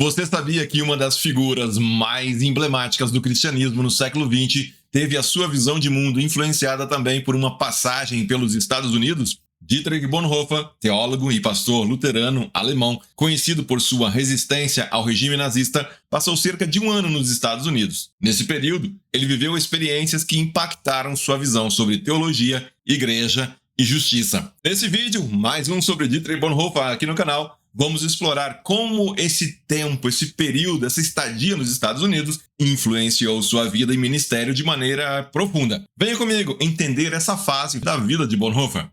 Você sabia que uma das figuras mais emblemáticas do cristianismo no século XX teve a sua visão de mundo influenciada também por uma passagem pelos Estados Unidos? Dietrich Bonhoeffer, teólogo e pastor luterano alemão, conhecido por sua resistência ao regime nazista, passou cerca de um ano nos Estados Unidos. Nesse período, ele viveu experiências que impactaram sua visão sobre teologia, igreja e justiça. Nesse vídeo, mais um sobre Dietrich Bonhoeffer aqui no canal, vamos explorar como esse tempo, esse período, essa estadia nos Estados Unidos influenciou sua vida e ministério de maneira profunda. Venha comigo entender essa fase da vida de Bonhoeffer.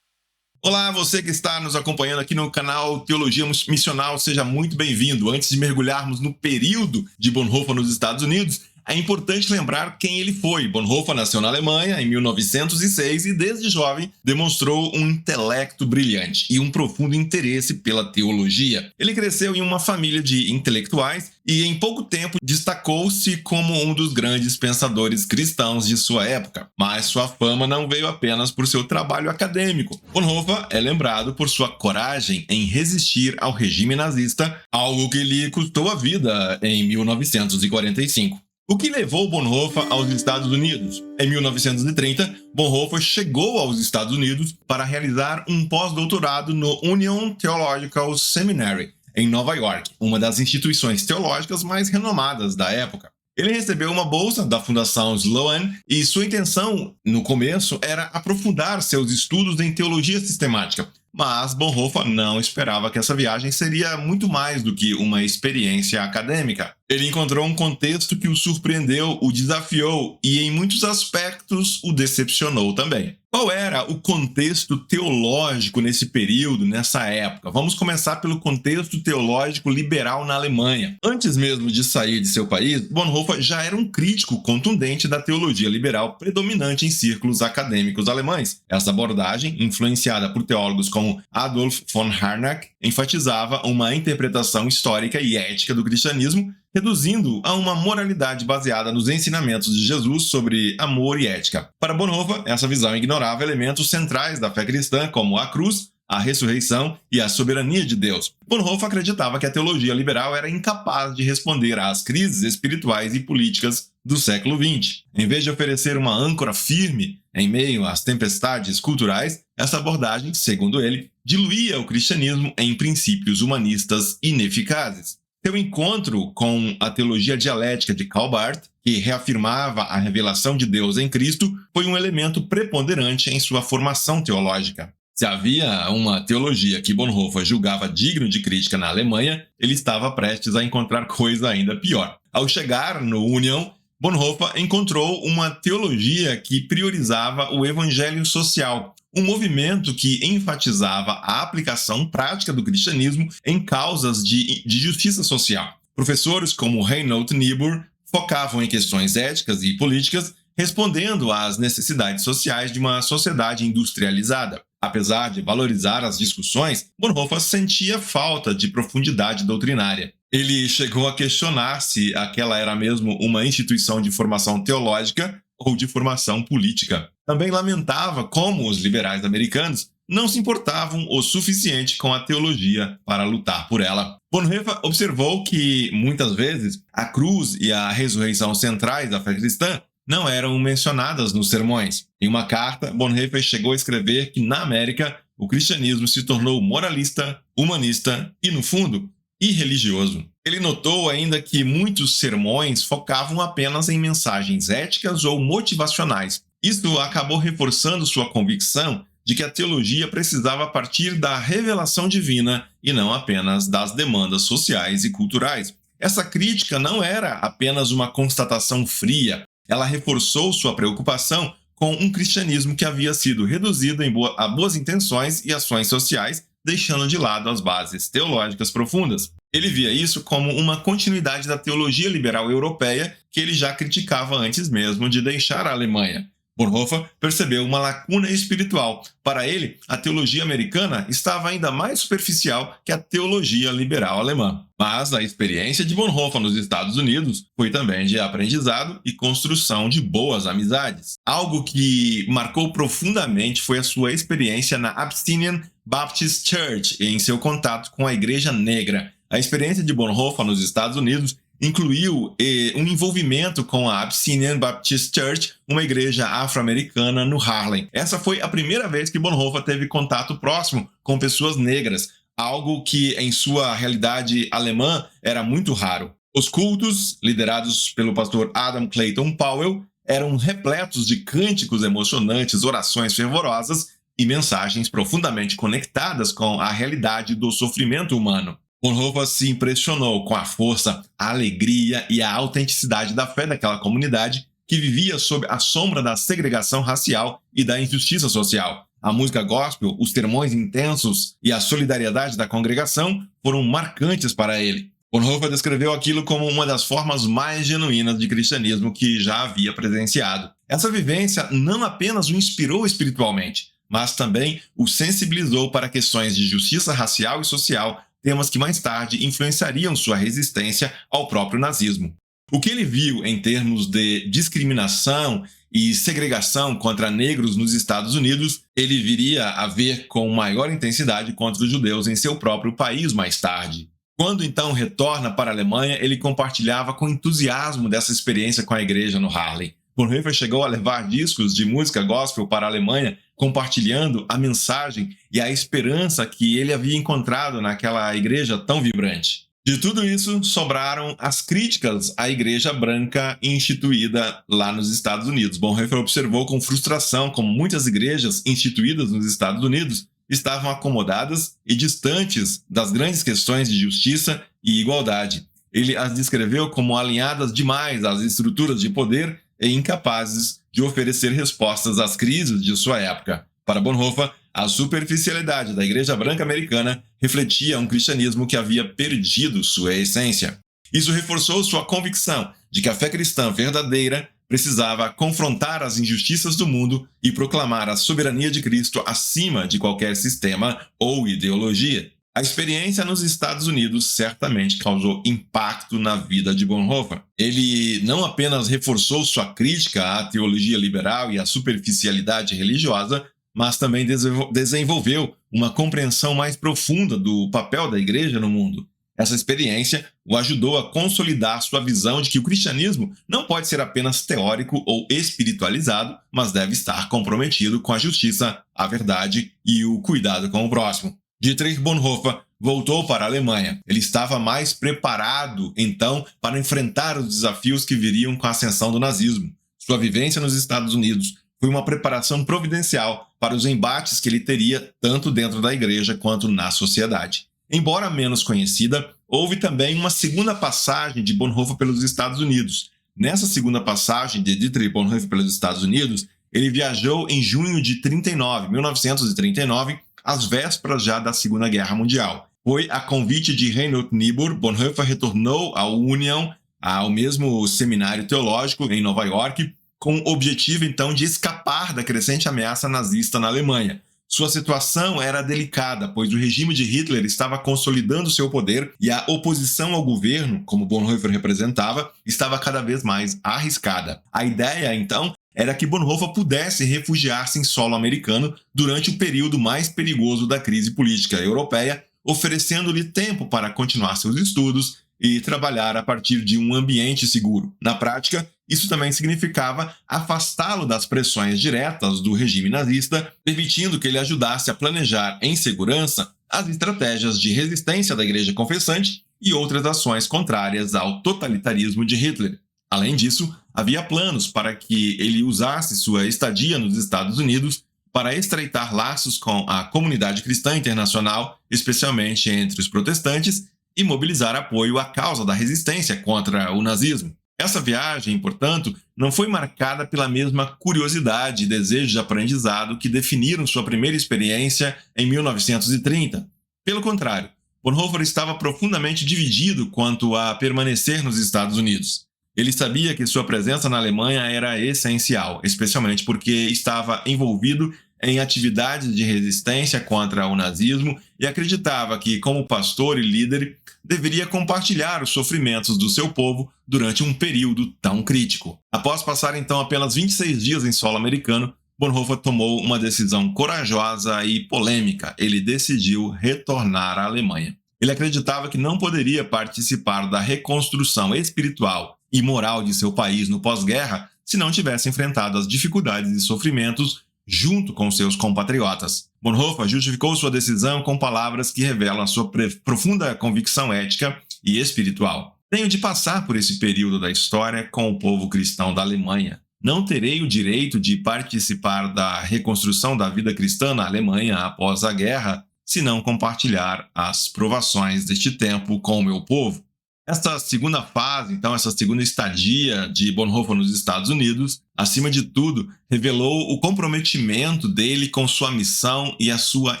Olá, você que está nos acompanhando aqui no canal Teologia Missional, seja muito bem-vindo. Antes de mergulharmos no período de Bonhoeffer nos Estados Unidos, é importante lembrar quem ele foi. Bonhoeffer nasceu na Alemanha em 1906 e desde jovem demonstrou um intelecto brilhante e um profundo interesse pela teologia. Ele cresceu em uma família de intelectuais e em pouco tempo destacou-se como um dos grandes pensadores cristãos de sua época. Mas sua fama não veio apenas por seu trabalho acadêmico. Bonhoeffer é lembrado por sua coragem em resistir ao regime nazista, algo que lhe custou a vida em 1945. O que levou Bonhoeffer aos Estados Unidos? Em 1930, Bonhoeffer chegou aos Estados Unidos para realizar um pós-doutorado no Union Theological Seminary, em Nova York, uma das instituições teológicas mais renomadas da época. Ele recebeu uma bolsa da Fundação Sloan e sua intenção, no começo, era aprofundar seus estudos em teologia sistemática. Mas Bonhoeffer não esperava que essa viagem seria muito mais do que uma experiência acadêmica. Ele encontrou um contexto que o surpreendeu, o desafiou e, em muitos aspectos, o decepcionou também. Qual era o contexto teológico nesse período, nessa época? Vamos começar pelo contexto teológico liberal na Alemanha. Antes mesmo de sair de seu país, Bonhoeffer já era um crítico contundente da teologia liberal predominante em círculos acadêmicos alemães. Essa abordagem, influenciada por teólogos como Adolf von Harnack, enfatizava uma interpretação histórica e ética do cristianismo, reduzindo a uma moralidade baseada nos ensinamentos de Jesus sobre amor e ética. Para Bonhoeffer, essa visão ignorava elementos centrais da fé cristã, como a cruz, a ressurreição e a soberania de Deus. Bonhoeffer acreditava que a teologia liberal era incapaz de responder às crises espirituais e políticas do século XX. Em vez de oferecer uma âncora firme em meio às tempestades culturais, essa abordagem, segundo ele, diluía o cristianismo em princípios humanistas ineficazes. Seu encontro com a teologia dialética de Karl Barth, que reafirmava a revelação de Deus em Cristo, foi um elemento preponderante em sua formação teológica. Se havia uma teologia que Bonhoeffer julgava digno de crítica na Alemanha, ele estava prestes a encontrar coisa ainda pior. Ao chegar no Union, Bonhoeffer encontrou uma teologia que priorizava o evangelho social, um movimento que enfatizava a aplicação prática do cristianismo em causas de justiça social. Professores como Reinhold Niebuhr focavam em questões éticas e políticas, respondendo às necessidades sociais de uma sociedade industrializada. Apesar de valorizar as discussões, Bonhoeffer sentia falta de profundidade doutrinária. Ele chegou a questionar se aquela era mesmo uma instituição de formação teológica ou de formação política. Também lamentava como os liberais americanos não se importavam o suficiente com a teologia para lutar por ela. Bonhoeffer observou que, muitas vezes, a cruz e a ressurreição centrais da fé cristã não eram mencionadas nos sermões. Em uma carta, Bonhoeffer chegou a escrever que, na América, o cristianismo se tornou moralista, humanista e, no fundo, irreligioso. Ele notou ainda que muitos sermões focavam apenas em mensagens éticas ou motivacionais. Isso acabou reforçando sua convicção de que a teologia precisava partir da revelação divina e não apenas das demandas sociais e culturais. Essa crítica não era apenas uma constatação fria, ela reforçou sua preocupação com um cristianismo que havia sido reduzido a boas intenções e ações sociais, deixando de lado as bases teológicas profundas. Ele via isso como uma continuidade da teologia liberal europeia que ele já criticava antes mesmo de deixar a Alemanha. Bonhoeffer percebeu uma lacuna espiritual. Para ele, a teologia americana estava ainda mais superficial que a teologia liberal alemã. Mas a experiência de Bonhoeffer nos Estados Unidos foi também de aprendizado e construção de boas amizades. Algo que marcou profundamente foi a sua experiência na Abyssinian Baptist Church em seu contato com a Igreja Negra. A experiência de Bonhoeffer nos Estados Unidos incluiu um envolvimento com a Abyssinian Baptist Church, uma igreja afro-americana no Harlem. Essa foi a primeira vez que Bonhoeffer teve contato próximo com pessoas negras, algo que em sua realidade alemã era muito raro. Os cultos, liderados pelo pastor Adam Clayton Powell, eram repletos de cânticos emocionantes, orações fervorosas e mensagens profundamente conectadas com a realidade do sofrimento humano. Bonhoeffer se impressionou com a força, a alegria e a autenticidade da fé daquela comunidade que vivia sob a sombra da segregação racial e da injustiça social. A música gospel, os sermões intensos e a solidariedade da congregação foram marcantes para ele. Bonhoeffer descreveu aquilo como uma das formas mais genuínas de cristianismo que já havia presenciado. Essa vivência não apenas o inspirou espiritualmente, mas também o sensibilizou para questões de justiça racial e social, temas que mais tarde influenciariam sua resistência ao próprio nazismo. O que ele viu em termos de discriminação e segregação contra negros nos Estados Unidos, ele viria a ver com maior intensidade contra os judeus em seu próprio país mais tarde. Quando então retorna para a Alemanha, ele compartilhava com entusiasmo dessa experiência com a igreja no Harlem. Bonhoeffer chegou a levar discos de música gospel para a Alemanha, compartilhando a mensagem e a esperança que ele havia encontrado naquela igreja tão vibrante. De tudo isso, sobraram as críticas à igreja branca instituída lá nos Estados Unidos. Bonhoeffer observou com frustração como muitas igrejas instituídas nos Estados Unidos estavam acomodadas e distantes das grandes questões de justiça e igualdade. Ele as descreveu como alinhadas demais às estruturas de poder e incapazes de oferecer respostas às crises de sua época. Para Bonhoeffer, a superficialidade da Igreja Branca Americana refletia um cristianismo que havia perdido sua essência. Isso reforçou sua convicção de que a fé cristã verdadeira precisava confrontar as injustiças do mundo e proclamar a soberania de Cristo acima de qualquer sistema ou ideologia. A experiência nos Estados Unidos certamente causou impacto na vida de Bonhoeffer. Ele não apenas reforçou sua crítica à teologia liberal e à superficialidade religiosa, mas também desenvolveu uma compreensão mais profunda do papel da igreja no mundo. Essa experiência o ajudou a consolidar sua visão de que o cristianismo não pode ser apenas teórico ou espiritualizado, mas deve estar comprometido com a justiça, a verdade e o cuidado com o próximo. Dietrich Bonhoeffer voltou para a Alemanha. Ele estava mais preparado, então, para enfrentar os desafios que viriam com a ascensão do nazismo. Sua vivência nos Estados Unidos foi uma preparação providencial para os embates que ele teria tanto dentro da igreja quanto na sociedade. Embora menos conhecida, houve também uma segunda passagem de Bonhoeffer pelos Estados Unidos. Nessa segunda passagem de Dietrich Bonhoeffer pelos Estados Unidos, ele viajou em junho de 1939, às vésperas já da Segunda Guerra Mundial. Foi a convite de Reinhold Niebuhr, Bonhoeffer retornou à Union, ao mesmo seminário teológico em Nova York, com o objetivo então de escapar da crescente ameaça nazista na Alemanha. Sua situação era delicada, pois o regime de Hitler estava consolidando seu poder e a oposição ao governo, como Bonhoeffer representava, estava cada vez mais arriscada. A ideia, então, era que Bonhoeffer pudesse refugiar-se em solo americano durante o período mais perigoso da crise política europeia, oferecendo-lhe tempo para continuar seus estudos e trabalhar a partir de um ambiente seguro. Na prática, isso também significava afastá-lo das pressões diretas do regime nazista, permitindo que ele ajudasse a planejar em segurança as estratégias de resistência da Igreja Confessante e outras ações contrárias ao totalitarismo de Hitler. Além disso, havia planos para que ele usasse sua estadia nos Estados Unidos para estreitar laços com a comunidade cristã internacional, especialmente entre os protestantes, e mobilizar apoio à causa da resistência contra o nazismo. Essa viagem, portanto, não foi marcada pela mesma curiosidade e desejo de aprendizado que definiram sua primeira experiência em 1930. Pelo contrário, Bonhoeffer estava profundamente dividido quanto a permanecer nos Estados Unidos. Ele sabia que sua presença na Alemanha era essencial, especialmente porque estava envolvido em atividades de resistência contra o nazismo e acreditava que, como pastor e líder, deveria compartilhar os sofrimentos do seu povo durante um período tão crítico. Após passar então apenas 26 dias em solo americano, Bonhoeffer tomou uma decisão corajosa e polêmica. Ele decidiu retornar à Alemanha. Ele acreditava que não poderia participar da reconstrução espiritual e moral de seu país no pós-guerra se não tivesse enfrentado as dificuldades e sofrimentos junto com seus compatriotas. Bonhoeffer justificou sua decisão com palavras que revelam sua profunda convicção ética e espiritual. Tenho de passar por esse período da história com o povo cristão da Alemanha. Não terei o direito de participar da reconstrução da vida cristã na Alemanha após a guerra se não compartilhar as provações deste tempo com o meu povo. Esta segunda fase, então, essa segunda estadia de Bonhoeffer nos Estados Unidos, acima de tudo, revelou o comprometimento dele com sua missão e a sua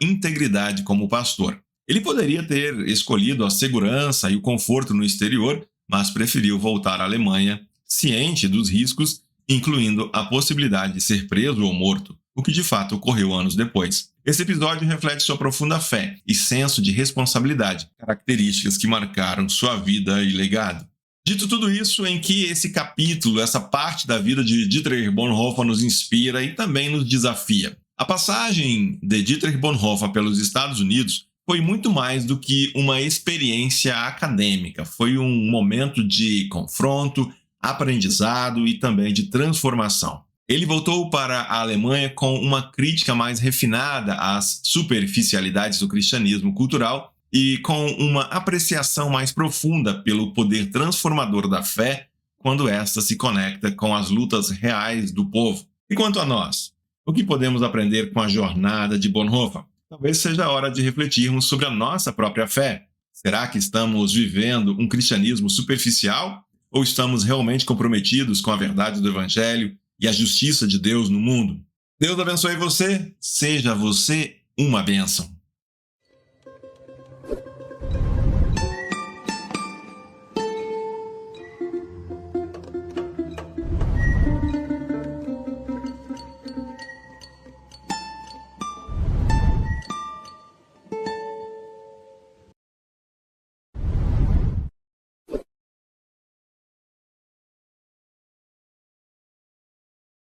integridade como pastor. Ele poderia ter escolhido a segurança e o conforto no exterior, mas preferiu voltar à Alemanha, ciente dos riscos, incluindo a possibilidade de ser preso ou morto, o que de fato ocorreu anos depois. Esse episódio reflete sua profunda fé e senso de responsabilidade, características que marcaram sua vida e legado. Dito tudo isso, em que esse capítulo, essa parte da vida de Dietrich Bonhoeffer nos inspira e também nos desafia? A passagem de Dietrich Bonhoeffer pelos Estados Unidos foi muito mais do que uma experiência acadêmica, foi um momento de confronto, aprendizado e também de transformação. Ele voltou para a Alemanha com uma crítica mais refinada às superficialidades do cristianismo cultural e com uma apreciação mais profunda pelo poder transformador da fé quando esta se conecta com as lutas reais do povo. E quanto a nós, o que podemos aprender com a jornada de Bonhoeffer? Talvez seja a hora de refletirmos sobre a nossa própria fé. Será que estamos vivendo um cristianismo superficial ou estamos realmente comprometidos com a verdade do Evangelho e a justiça de Deus no mundo? Deus abençoe você, seja você uma bênção.